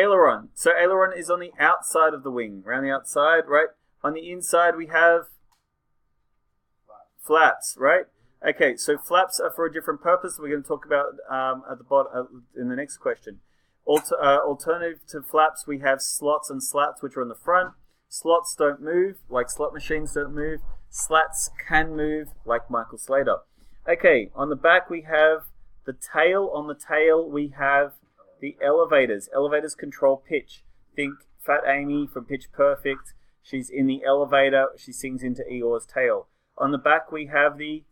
Aileron. So aileron is on the outside of the wing, around the outside, right? On the inside we have flaps, right? Okay, so flaps are for a different purpose. We're going to talk about at the bottom in the next question. Alternative to flaps, we have slots and slats, which are on the front. Slots don't move, like slot machines don't move. Slats can move, like Michael Slater. Okay, on the back we have the tail. On the tail we have the elevators. Elevators control pitch. Think Fat Amy from Pitch Perfect. She's in the elevator. She sings into Eeyore's tail. On the back we have the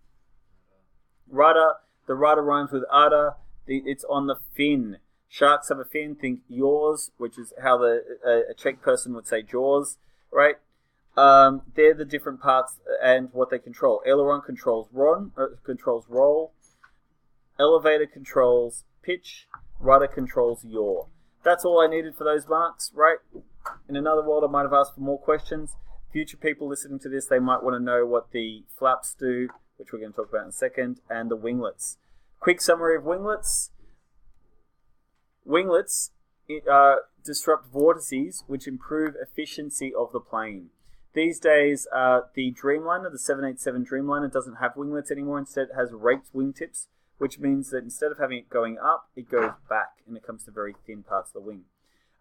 rudder. The rudder rhymes with udder. It's on the fin. Sharks have a fin. Think yaws, which is how a Czech person would say jaws, right? They're the different parts and what they control. Aileron controls roll. Elevator controls pitch. Rudder controls yaw. That's all I needed for those marks, right? In another world, I might have asked for more questions. Future people listening to this, they might want to know what the flaps do, which we're going to talk about in a second, and the winglets. Quick summary of winglets. Winglets disrupt vortices, which improve efficiency of the plane. These days, the Dreamliner, the 787 Dreamliner, doesn't have winglets anymore. Instead, it has raked wingtips, which means that instead of having it going up, it goes back, and it comes to very thin parts of the wing.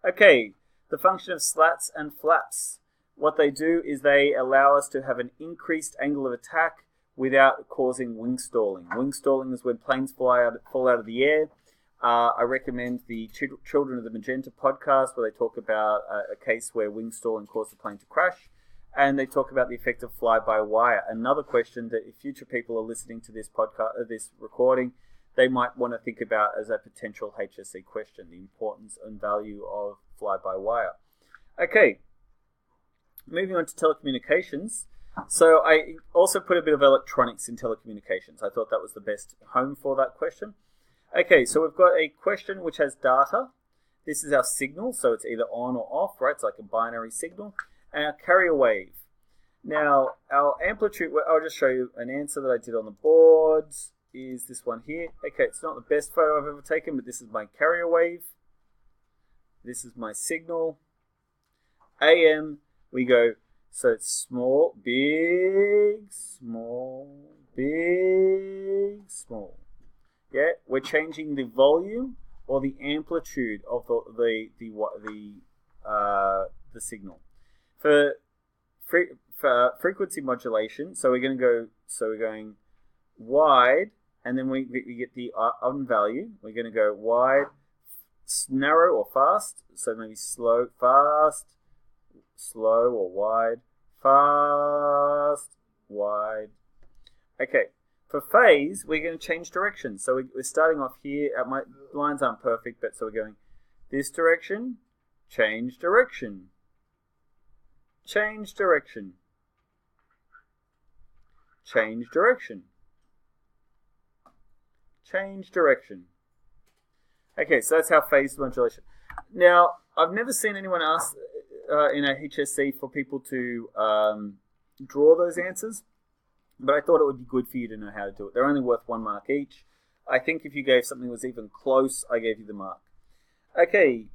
Okay, the function of slats and flaps. What they do is they allow us to have an increased angle of attack without causing wing stalling. Wing stalling is when planes fall out of the air. I recommend the Children of the Magenta podcast, where they talk about a case where wing stalling caused the plane to crash, and they talk about the effect of fly-by-wire. Another question that if future people are listening to this podcast, this recording, they might want to think about as a potential HSC question: the importance and value of fly-by-wire. Okay, moving on to telecommunications. So I also put a bit of electronics in telecommunications. I thought that was the best home for that question. Okay, so we've got a question which has data. This is our signal, so it's either on or off, right? It's like a binary signal. And our carrier wave. Now, our amplitude, I'll just show you an answer that I did on the board, is this one here. Okay, it's not the best photo I've ever taken, but this is my carrier wave. This is my signal. AM, we go, so it's small, big, small, big, small. Yeah, we're changing the volume or the amplitude of the signal. For frequency modulation, so we're going wide, and then we get the on value. We're going to go wide, narrow or fast. So maybe slow, fast, slow or wide, fast, wide. Okay. For phase, we're going to change direction. So we're starting off here. My lines aren't perfect, but so we're going this direction, change direction, change direction, change direction, change direction. Okay, so that's how phase modulation. Now, I've never seen anyone ask in a HSC for people to draw those answers. But I thought it would be good for you to know how to do it. They're only worth 1 mark each. I think if you gave something that was even close, I gave you the mark. Okay.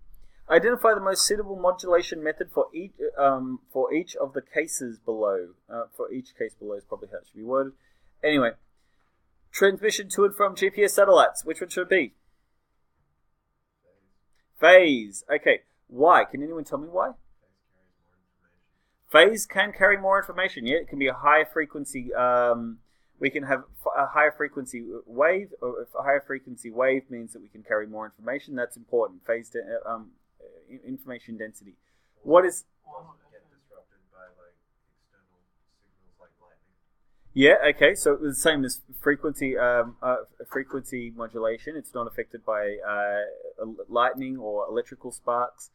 Identify the most suitable modulation method for each of the cases below. For each case below is probably how it should be worded. Anyway. Transmission to and from GPS satellites. Which one should it be? Phase. Okay. Why? Can anyone tell me why? Phase can carry more information. Yeah, it can be a higher frequency. We can have a higher frequency wave. Or if a higher frequency wave means that we can carry more information, that's important. Phase information density. What is? Get disrupted by like external signals like lightning. Yeah. Okay. So it's the same as frequency. Frequency modulation. It's not affected by lightning or electrical sparks.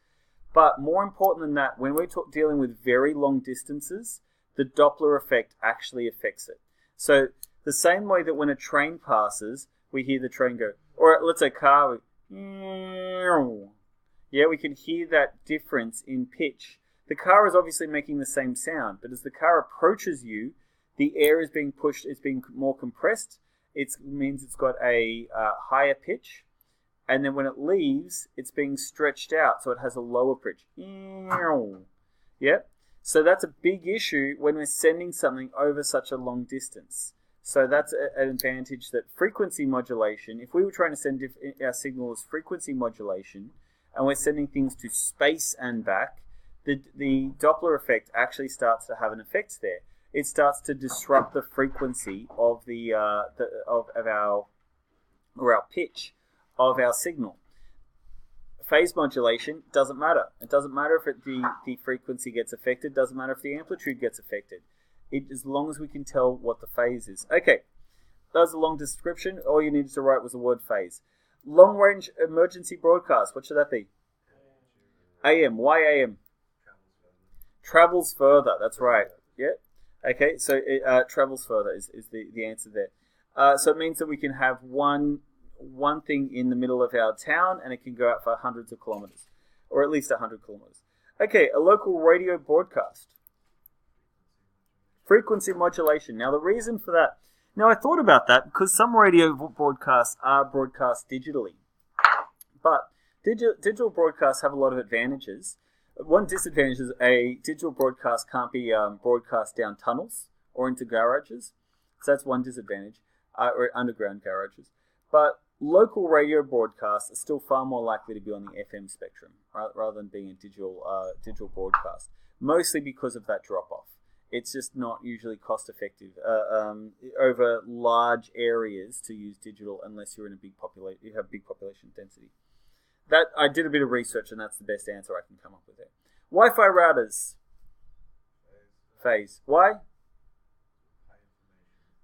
But more important than that, when we're dealing with very long distances, the Doppler effect actually affects it. So the same way that when a train passes, we hear the train go, or let's say a car, yeah, we can hear that difference in pitch. The car is obviously making the same sound, but as the car approaches you, the air is being pushed, it's being more compressed. It means it's got a higher pitch. And then when it leaves, it's being stretched out, so it has a lower pitch. Yep. So that's a big issue when we're sending something over such a long distance. So that's an advantage, that frequency modulation, if we were trying to send our signal as frequency modulation, and we're sending things to space and back, the Doppler effect actually starts to have an effect there. It starts to disrupt the frequency of our pitch of our signal. Phase modulation doesn't matter. It doesn't matter if the frequency gets affected. Doesn't matter if the amplitude gets affected. As long as we can tell what the phase is. Okay, that was a long description. All you needed to write was the word phase. Long range emergency broadcast. What should that be? AM. Why AM? Travels further. That's right. Yeah. Okay, so it travels further is the answer there. So it means that we can have one thing in the middle of our town, and it can go out for hundreds of kilometers, or at least 100 kilometers. Okay, a local radio broadcast. Frequency modulation. Now, the reason for that... Now, I thought about that because some radio broadcasts are broadcast digitally. But digital broadcasts have a lot of advantages. One disadvantage is a digital broadcast can't be broadcast down tunnels or into garages. So that's one disadvantage, or underground garages. But local radio broadcasts are still far more likely to be on the FM spectrum rather than being a digital broadcast, mostly because of that drop-off. It's just not usually cost-effective over large areas to use digital unless you're in you have big population density. That I did a bit of research, and that's the best answer I can come up with there. Wi-Fi routers. Phase. Why?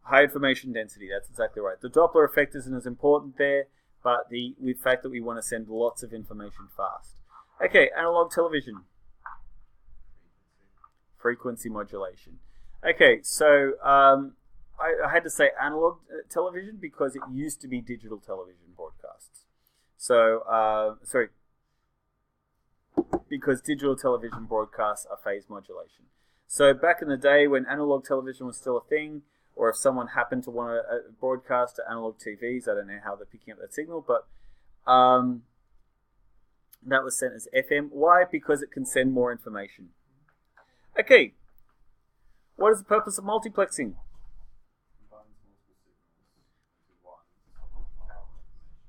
High information density. That's exactly right. The Doppler effect isn't as important there, but the fact that we want to send lots of information fast. Okay, analog television. Frequency modulation. Okay, so I had to say analog television because it used to be digital television broadcasts. So, because digital television broadcasts are phase modulation. So back in the day when analog television was still a thing, or if someone happened to want to broadcast to analog TVs, I don't know how they're picking up that signal, but that was sent as FM. Why? Because it can send more information. Okay, what is the purpose of multiplexing?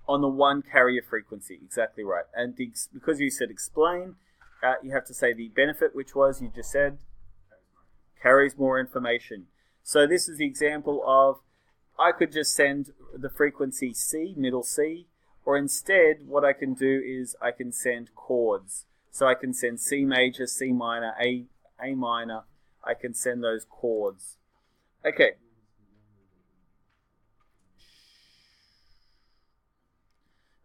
On the one carrier frequency, exactly right. And because you said explain, you have to say the benefit, which was, you just said, carries more information. So this is the example of, I could just send the frequency C, middle C, or instead what I can do is I can send chords. So I can send C major, C minor, A minor. I can send those chords. Okay.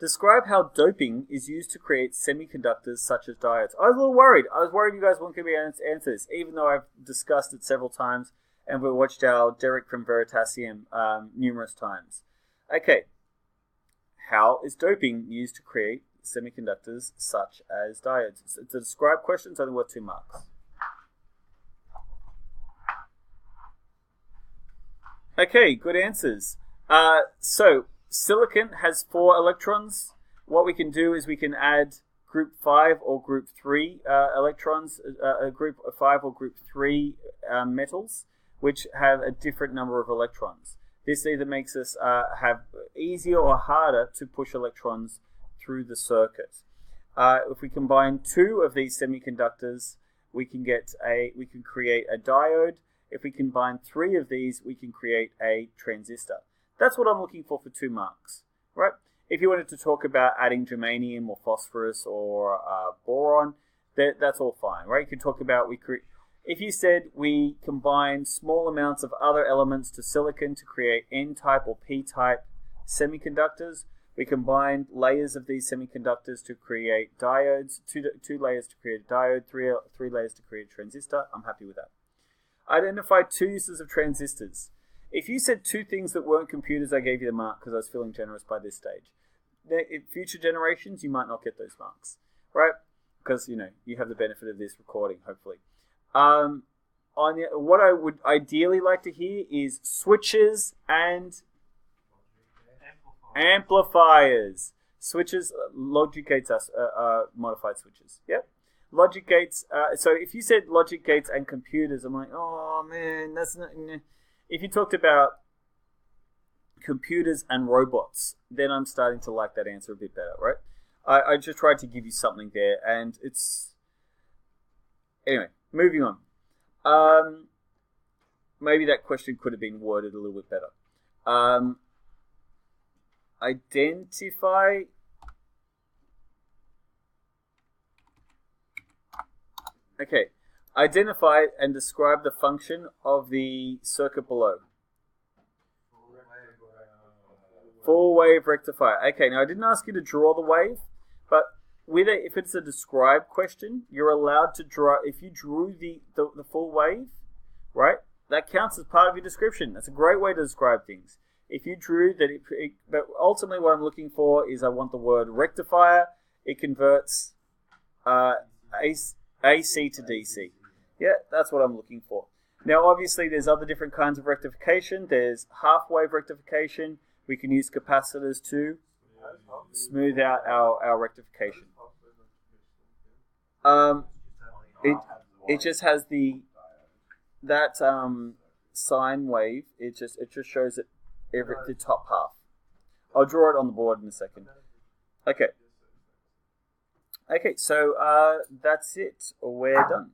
Describe how doping is used to create semiconductors such as diodes. I was a little worried. I was worried you guys weren't going to be able to answer this, even though I've discussed it several times and we watched our Derek from Veritasium numerous times. Okay. How is doping used to create semiconductors such as diodes? So to describe questions, only worth 2 marks. Okay, good answers. So silicon has 4 electrons. What we can do is we can add group 5 or group 3 electrons, group 5 or group 3 metals, which have a different number of electrons. This either makes us have easier or harder to push electrons through the circuit. If we combine 2 of these semiconductors, we can create a diode. If we combine 3 of these, we can create a transistor. That's what I'm looking for 2 marks, right? If you wanted to talk about adding germanium or phosphorus or boron, that's all fine, right? You could talk about if you said we combine small amounts of other elements to silicon to create N-type or P-type semiconductors, we combine layers of these semiconductors to create diodes, 2 layers to create a diode, 3 layers to create a transistor. I'm happy with that. Identify 2 uses of transistors. If you said 2 things that weren't computers, I gave you the mark because I was feeling generous by this stage. In future generations, you might not get those marks, right? Because, you have the benefit of this recording, hopefully. What I would ideally like to hear is switches and amplifiers. Switches, logic gates are modified switches. Yep. Logic gates. So if you said logic gates and computers, I'm like, oh man, that's not. If you talked about computers and robots, then I'm starting to like that answer a bit better, right? I just tried to give you something there, and it's anyway. Moving on. Maybe that question could have been worded a little bit better. Identify. Okay. Identify and describe the function of the circuit below. Full wave rectifier. Okay, now I didn't ask you to draw the wave, but if it's a describe question, you're allowed to draw. If you drew the full wave, right, that counts as part of your description. That's a great way to describe things. If you drew that, but ultimately what I'm looking for is I want the word rectifier. It converts AC to DC. Yeah, that's what I'm looking for. Now, obviously, there's other different kinds of rectification. There's half wave rectification. We can use capacitors to smooth out our rectification. It just has that sine wave. It just shows it the top half. I'll draw it on the board in a second. Okay. Okay, so that's it. We're done.